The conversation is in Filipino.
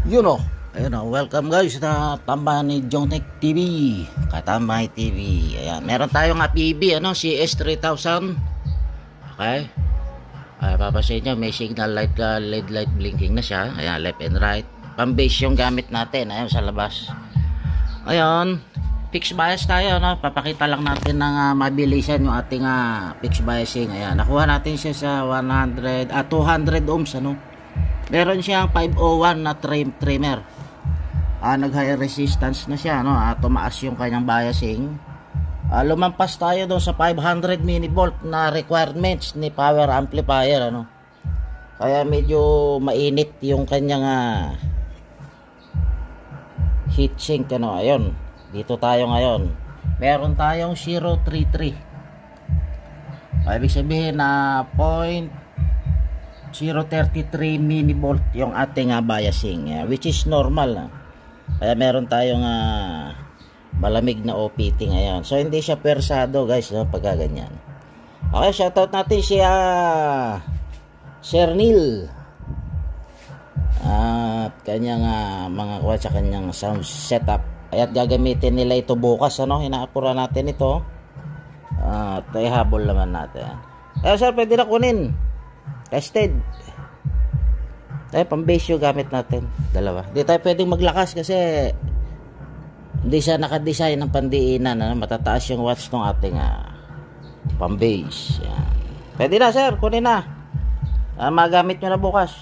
Yun o. Ayun o. Welcome guys sa tambahan ni Jongtech TV. Katambay TV. Ayan. Meron tayong PB. CS3000. Okay. Papasin nyo. May signal light, LED light blinking na siya. Ayan. Left and right. Pang-base yung gamit natin. Ayan sa labas. Ayun. Fixed bias tayo. Papakita lang natin ng mabilisan yung ating fixed biasing. Ayan. Nakuha natin siya sa 200 ohms. Meron siyang 501 na trimmer. Nag-high resistance na siya, tumaas yung kanyang biasing. Lumampas tayo doon sa 500 millivolt na requirements ni power amplifier, Kaya medyo mainit yung kanyang heatsink, Ayun. Dito tayo ngayon. Meron tayong 033. Ibig sabihin na 0.033 millivolt yung ating biasing, which is normal. Kaya meron tayong malamig na OPT ngayon. So hindi siya persado guys, pagka ganyan. Okay, shoutout natin si Sir Neil at kanyang mga kuha sa kanyang sound setup. At gagamitin nila ito bukas, Inaapura natin ito. At ihabol naman natin. Sir, pwede na kunin. Tested. Pang-base yung gamit natin. Dalawa. Hindi tayo pwedeng maglakas kasi hindi siya nakadesign ng pandiinan. Matataas yung watts ng ating pang-base. Pwede na sir. Kunin na. Magamit nyo na bukas.